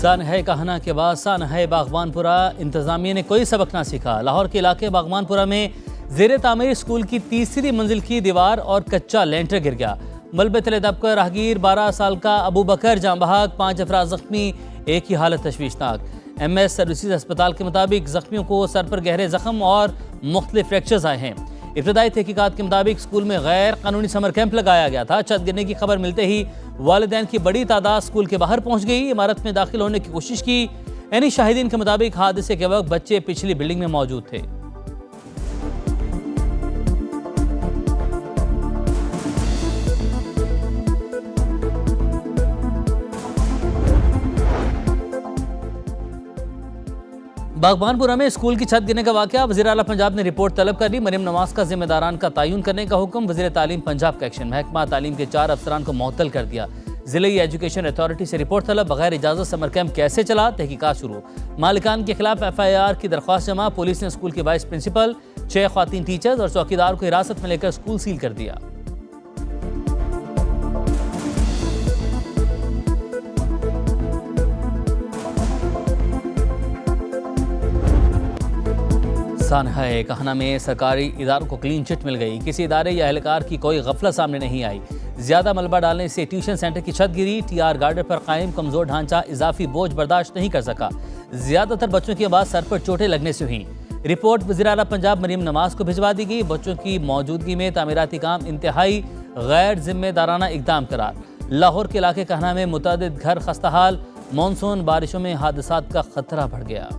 सानहे कहना के बाद सानहे बागवानपुरा इंतजामिया ने कोई सबक ना सीखा। लाहौर के इलाके बागवानपुरा में ज़ेर तामीर स्कूल की तीसरी मंजिल की दीवार और कच्चा लेंटर गिर गया। मलबे तले दबकर राहगीर 12 साल का अबू बकर जाँ बहक, 5 अफराद जख्मी, एक ही हालत तशवीशनाक। MS सर्विसेज अस्पताल के मुताबिक जख्मियों को सर पर गहरे जख्म और मुख्तलिफ फ्रैक्चर्स आए हैं। इब्तदाई तहकीकात के मुताबिक स्कूल में गैर कानूनी समर कैंप लगाया गया था। छत गिरने की खबर मिलते ही वालिदैन की बड़ी तादाद स्कूल के बाहर पहुंच गई। इमारत में दाखिल होने की कोशिश की। यानी शाहिदीन के मुताबिक हादसे के वक्त बच्चे पिछली बिल्डिंग में मौजूद थे। बागवानपुरा में स्कूल की छत गिरने का वाकया, वज़ीर आला पंजाब ने रिपोर्ट तलब कर ली। मरियम नवाज का जिम्मेदारान का तयन करने का हुक्म, वज़ीर तालीम पंजाब का एक्शन। महकमा तालीम के 4 अफसरान को मुअत्तल कर दिया। ज़िले एजुकेशन अथॉरिटी से रिपोर्ट तलब, बगैर इजाज़त समर कैंप कैसे चला, तहकीकात शुरू। मालिकान के खिलाफ FIR की दरख्वास्त जमा। पुलिस ने स्कूल के वाइस प्रिंसिपल, 6 ख्वातीन टीचर्स और चौकीदार को हिरासत में लेकर स्कूल सील कर दिया। सानहे कहना में सरकारी इदारों को क्लीन चिट मिल गई। किसी इदारे या एहलकार की कोई गफलत सामने नहीं आई। ज्यादा मलबा डालने से ट्यूशन सेंटर की छत गिरी। TR गार्डर पर कायम कमजोर ढांचा इजाफी बोझ बर्दाश्त नहीं कर सका। ज्यादातर बच्चों की आवाज सर पर चोटें लगने से हुई। रिपोर्ट वज़ीर आला पंजाब मरियम नवाज को भिजवा दी गई। बच्चों की मौजूदगी में तामीराती काम इंतहाई गैर जिम्मेदाराना इकदाम करार। लाहौर के इलाके कहना में मुतअद्दिद घर खस्ताहाल। मानसून बारिशों में हादसात का खतरा बढ़ गया।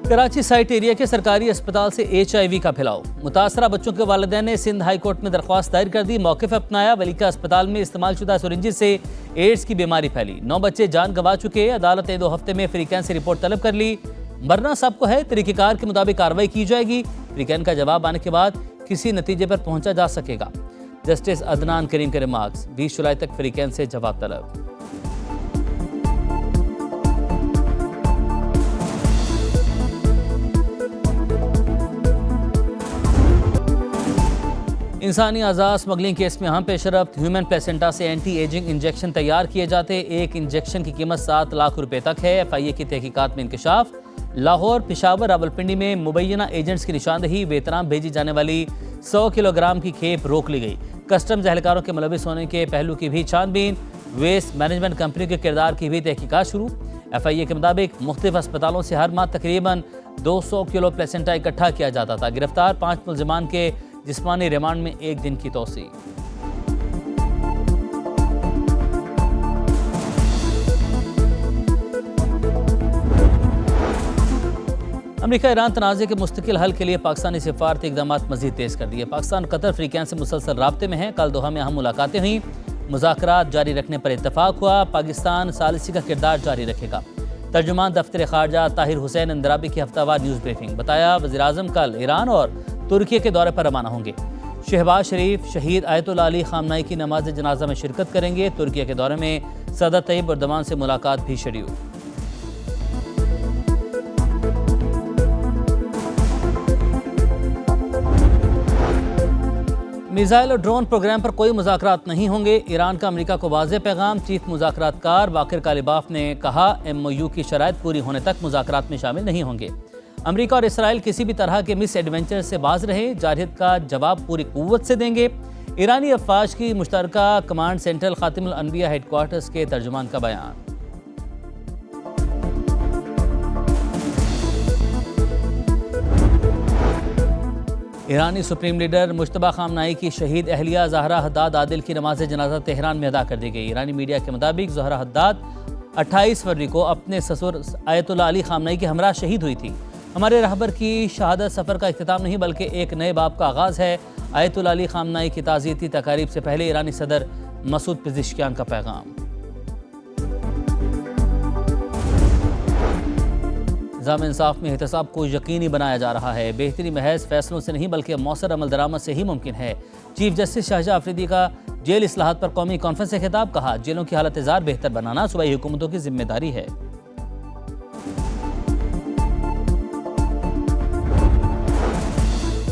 कराची साइट एरिया के सरकारी अस्पताल से HIV का फैलाव। मुतासरा बच्चों के वालिदैन ने सिंध हाई कोर्ट में दरख्वास्त दायर कर दी। मौक़िफ़ अपनाया। वलीका अस्पताल में इस्तेमाल शुदा सिरिंज से एड्स की बीमारी फैली। 9 बच्चे जान गंवा चुके। अदालत ने 2 हफ्ते में फ्रीकैन से रिपोर्ट तलब कर ली। मरना सबको है, तरीक़ेकार के मुताबिक कार्रवाई की जाएगी। फ्रीकैन का जवाब आने के बाद किसी नतीजे पर पहुंचा जा सकेगा। जस्टिस अदनान करीम के रिमार्क्स। 20 जुलाई तक फ्रीकैन से जवाब तलब। इंसानी अज़ा स्मगलिंग केस में अहम पेशरफ्त। ह्यूमन प्लेसेंटा से एंटी एजिंग इंजेक्शन तैयार किए जाते। एक इंजेक्शन की कीमत 7 लाख रुपए तक है। FIA की तहकीकात में इंकशाफ। लाहौर, पेशावर, रावलपिंडी में मुबैना एजेंट्स की निशानदही। वियतनाम भेजी जाने वाली 100 किलोग्राम की खेप रोक ली गई। कस्टम्स एहलकारों के मुलविस होने के पहलू की भी छानबीन। वेस्ट मैनेजमेंट कंपनी के किरदार की भी तहकीकात शुरू। FIA के मुताबिक मुख्तलिफ अस्पतालों से हर माह तकरीबन 200 किलो प्लेसेंटा इकट्ठा किया जाता था। गिरफ्तार 5 मुलजिमान के जिस्मानी रिमांड में 1 दिन की तोसी। अमेरिका ईरान तनाज़े के मुस्तकिल हल के लिए पाकिस्तानी सिफारती इक़दाम मज़ीद तेज़ कर दिए। पाकिस्तान कतर फ्रीकैन से मुसलसल राब्ते में है। कल दोहा में अहम मुलाकातें हुई। मुज़ाकरात जारी रखने पर इत्तफाक हुआ। पाकिस्तान सालिसी का किरदार जारी रखेगा। तर्जुमान दफ्तर ख़ारजा ताहिर हुसैन अंदराबी की हफ्तावार न्यूज़ ब्रीफिंग। बताया, वज़ीर आज़म कल ईरान और तुर्की के दौरे पर रवाना होंगे। शहबाज शरीफ शहीद आयतुल्लाह अली ख़ामनाई की नमाज जनाजा में शिरकत करेंगे। तुर्की के दौरे में सदर तैयब एर्दोगान से मुलाकात भी शेड्यूल। मिसाइल और ड्रोन प्रोग्राम पर कोई मुज़ाकरात नहीं होंगे। ईरान का अमेरिका को वाज़ेह पैगाम। चीफ मुज़ाकरातकार बाकिर कालिबाफ ने कहा, MOU की शराइत पूरी होने तक मुज़ाकरात में शामिल नहीं होंगे। अमेरिका और इसराइल किसी भी तरह के मिस एडवेंचर से बाज रहे। जारहियत का जवाब पूरी कुव्वत से देंगे। ईरानी अफवाज की मुश्तरका कमांड सेंट्रल खातिमुल अनबिया हेडक्वार्टर्स के तर्जुमान का बयान। ईरानी सुप्रीम लीडर मुश्तबा खामनाई की शहीद अहलिया ज़हरा हद्दाद आदिल की नमाज जनाजा तेहरान में अदा कर दी गई। ईरानी मीडिया के मुताबिक ज़हरा हद्दाद 28 फरवरी को अपने ससुर आयतुल्लाह अली ख़ामनाई के हमरा शहीद हुई थी। हमारे रहबर की शहादत सफ़र का इख्तिताम नहीं बल्कि एक नए बाब का आगाज़ है। आयतुल्लाह अली ख़ामनाई की ताज़ियती तकारीब से पहले ईरानी सदर मसूद पेज़ेश्कियान का पैगाम। निज़ाम इंसाफ में एहतसाब को यकीनी बनाया जा रहा है। बेहतरी महज फैसलों से नहीं बल्कि मौसर अमल दरामद से ही मुमकिन है। चीफ जस्टिस शाहजहां अफरीदी का जेल इस्लाहात पर कौमी कॉन्फ्रेंस से खिताब। कहा, जेलों की हालत जार बेहतर बनाना सूबाई हुकूमतों की जिम्मेदारी है।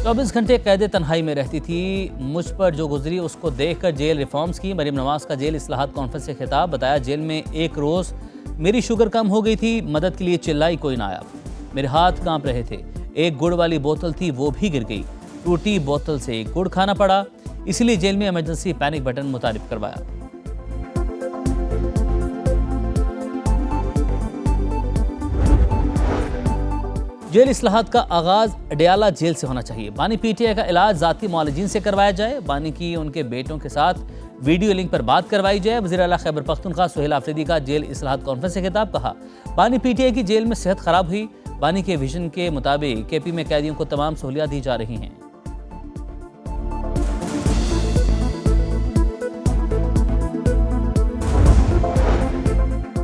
24 घंटे कैद तन्हाई में रहती थी, मुझ पर जो गुजरी उसको देखकर जेल रिफॉर्म्स की। मरीम नवाज का जेल इस्लाहात कॉन्फ्रेंस से खिताब। बताया जेल में एक रोज़ मेरी शुगर कम हो गई थी, मदद के लिए चिल्लाई कोई ना आया, मेरे हाथ कांप रहे थे, एक गुड़ वाली बोतल थी वो भी गिर गई, टूटी बोतल से गुड़ खाना पड़ा, इसलिए जेल में इमरजेंसी पैनिक बटन मुतारिफ करवाया। जेल इस्लाहात का आगाज अडयाला जेल से होना चाहिए। बानी पीटीआई का इलाज जाती मुआलिजीन से करवाया जाए। बानी की उनके बेटों के साथ वीडियो लिंक पर बात करवाई जाए। वज़ीर आला खैबर पख्तूनख्वा सुहेल आफरीदी का जेल इस्लाहात कॉन्फ्रेंस से खिताब। कहा बानी पीटीआई की जेल में सेहत खराब हुई, बानी के विजन के मुताबिक केपी में कैदियों को तमाम सहूलियात दी जा रही हैं।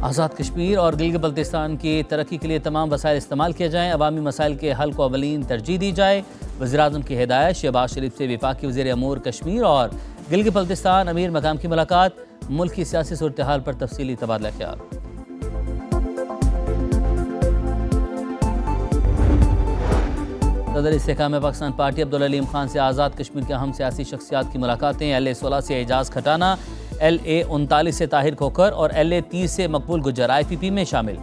आज़ाद कश्मीर और गिलगित बल्तिस्तान की तरक्की के लिए तमाम वसाइल इस्तेमाल किए जाएँ, अवामी मसाइल के हल को अवलीन तरजीह दी जाए। वज़ीर-ए-आज़म की हिदायत। शहबाज शरीफ से वफाकी वज़ीर अमूर कश्मीर और गिलगित बल्तिस्तान अमीर मकाम की मुलाकात। मुल्क की सियासी सूरत हाल पर तफसीली तबादला ख्याल। सदर इस्तेहकाम पाकिस्तान पार्टी अब्दुल अलीम खान से आज़ाद कश्मीर के अहम सियासी शख्सियात की मुलाकातें। LA-16 से एजाज खटाना, LA-39 से ताहिर खोखर और LA-30 से मकबूल गुज्जर IPP में शामिल।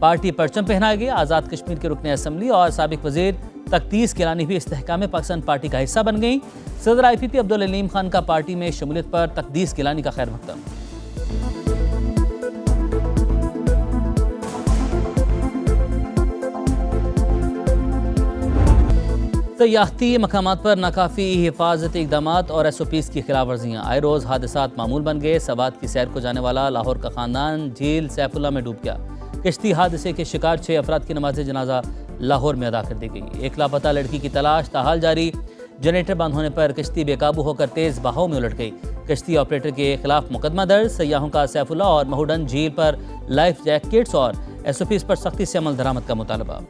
पार्टी परचम पहनाया गया। आज़ाद कश्मीर के रुकन असम्बली और साबिक वज़ीर तकतीस गिलानी भी इस्तेहकाम पाकिस्तान पार्टी का हिस्सा बन गई। सदर IPP अब्दुल अलीम खान का पार्टी में शमूलियत पर तकतीस गिलानी का खैर मकदम। सयाहती मकामात पर नाकाफ़ी हिफाजती इक़दामात और SOPs की खिलाफ वर्जियाँ। आए रोज़ हादसात मामूल बन गए। सवात की सैर को जाने वाला लाहौर का ख़ानदान झील सैफुल्ला में डूब गया। कश्ती हादसे के शिकार 6 अफराद की नमाज जनाजा लाहौर में अदा कर दी गई। एक लापता लड़की की तलाश ताहाल जारी। जनरेटर बंद होने पर कश्ती बेकाबू होकर तेज़ बहाव में उलट गई। कश्ती ऑपरेटर के खिलाफ मुकदमा दर्ज। सयाहों का सैफुल्ला और महूडन झील पर लाइफ जैकेट्स और SOPs पर सख्ती से अमल दरामद का मुतालबा।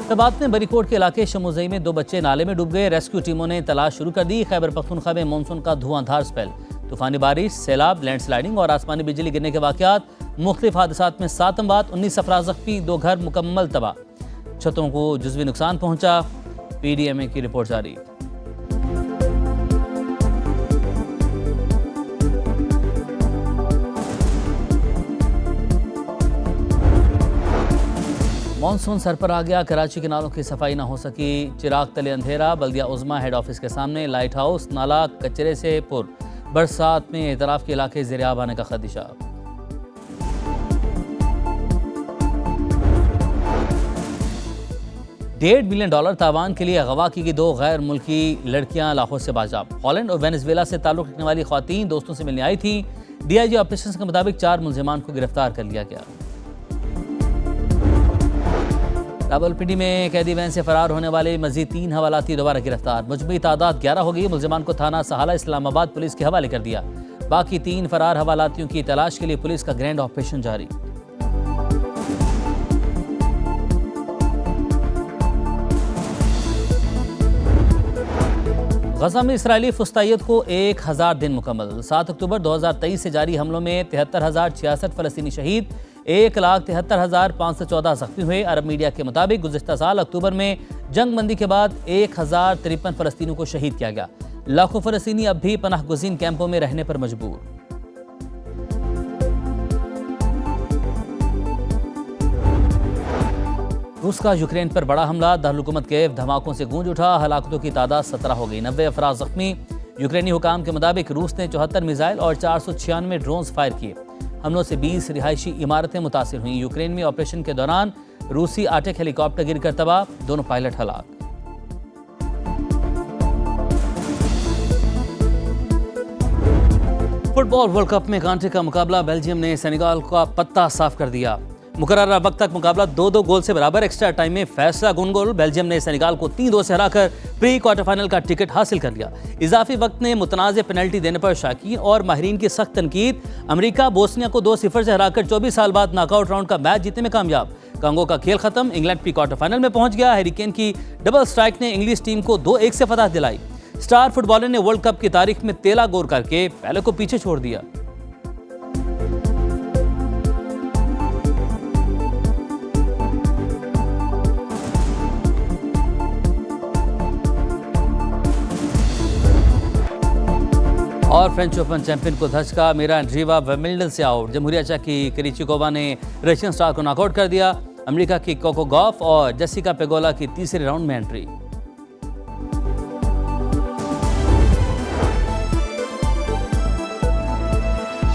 तबात में बरीकोट के इलाके शमुजई में 2 बच्चे नाले में डूब गए। रेस्क्यू टीमों ने तलाश शुरू कर दी। खैबर पख्तूनख्वा में मानसून का धुआंधार स्पेल, तूफानी बारिश, सैलाब, लैंडस्लाइडिंग और आसमानी बिजली गिरने के वाक़यात। मुख्तलिफ हादसात में 7 अमवात, 19 अफराद ज़ख्मी, 2 घर मुकम्मल तबाह। छतों को जुज़वी नुकसान पहुंचा। PDMA की रिपोर्ट जारी। मानसून सर पर आ गया। कराची के नालों की सफाई ना हो सकी। चिराग तले अंधेरा। बल्दिया उज़्मा हेड ऑफिस के सामने लाइट हाउस नाला कचरे से पुर। बरसात में एतराफ़ के इलाके ज़ेर-ए-आब आने का खदशा। $1.5 मिलियन तावान के लिए अगवा की गई 2 गैर मुल्की लड़कियां लाहौर से बाजाब। हॉलैंड और वेनेजुएला से ताल्लुक़ रखने वाली ख़वातीन दोस्तों से मिलने आई थी। DIG ऑपरेशन के मुताबिक 4 मुलजिमान को गिरफ्तार कर लिया गया। रावलपिंडी में कैदी वैन से फरार होने वाले मजीद 3 हवालाती दोबारा गिरफ्तार। मजमूई तादाद 11 हो गई। मुलजिमान को थाना सहाला इस्लामाबाद पुलिस के हवाले कर दिया। बाकी 3 फरार हवालातियों की तलाश के लिए पुलिस का ग्रैंड ऑपरेशन जारी। गजा में इसराइली फुस्तायत को 1000 दिन मुकम्मल। 7 अक्टूबर 2023 से जारी हमलों में 73,066 फ़लस्तीनी शहीद, 1,73,514 जख्मी हुए। अरब मीडिया के मुताबिक गुज़िश्ता साल अक्टूबर में जंग बंदी के बाद 1053 फ़लस्तीनियों को शहीद किया गया। लाखों फ़लस्तीनी अब भी पनाह गुज़ीन कैंपों में रहने पर मजबूर। रूस का यूक्रेन पर बड़ा हमला। दारुल-हुकूमत कीव धमाकों से गूंज उठा। हलाकतों की तादाद 17 हो गई। 90 अफराद जख्मी। यूक्रेनी हुकाम के मुताबिक रूस ने 74 मिसाइल और 496 ड्रोन्स फायर किए। हमलों से 20 रिहायशी इमारतें मुतासिर हुई। यूक्रेन में ऑपरेशन के दौरान रूसी आटेक हेलीकॉप्टर गिरकर तबाह, 2 पायलट हलाक। फुटबॉल वर्ल्ड कप में कांटे का मुकाबला। बेल्जियम ने सेनेगल का पत्ता साफ कर दिया। मुकर्रर वक्त तक मुकाबला 2-2 गोल से बराबर। एक्स्ट्रा टाइम में फैसला गोल। बेल्जियम ने सेनेगल को 3-2 से हराकर प्री क्वार्टर फाइनल का टिकट हासिल कर लिया। इजाफी वक्त ने मुतनाज़ पेनल्टी देने पर शाकीन और माहिरीन की सख्त तनकीद। अमेरिका बोस्निया को 2-0 से हराकर 24 साल बाद नॉकआउट राउंड का मैच जीतने में कामयाब। कांगो का खेल खत्म। इंग्लैंड प्री क्वार्टर फाइनल में पहुंच गया। हैरिकेन की डबल स्ट्राइक ने इंग्लिश टीम को 2-1 से फतह दिलाई। स्टार फुटबॉलर ने वर्ल्ड कप की तारीख में 13 गोल करके पहले को पीछे छोड़ दिया। और फ्रेंच ओपन चैंपियन को धचका, मीरा एंड्रीवा विंबलडन से आउट। जमहूरिया चेक की करीचिकोवा ने रशियन स्टार को नॉकआउट कर दिया। अमेरिका की कोको गॉफ और जेसिका पेगोला की तीसरे राउंड में एंट्री।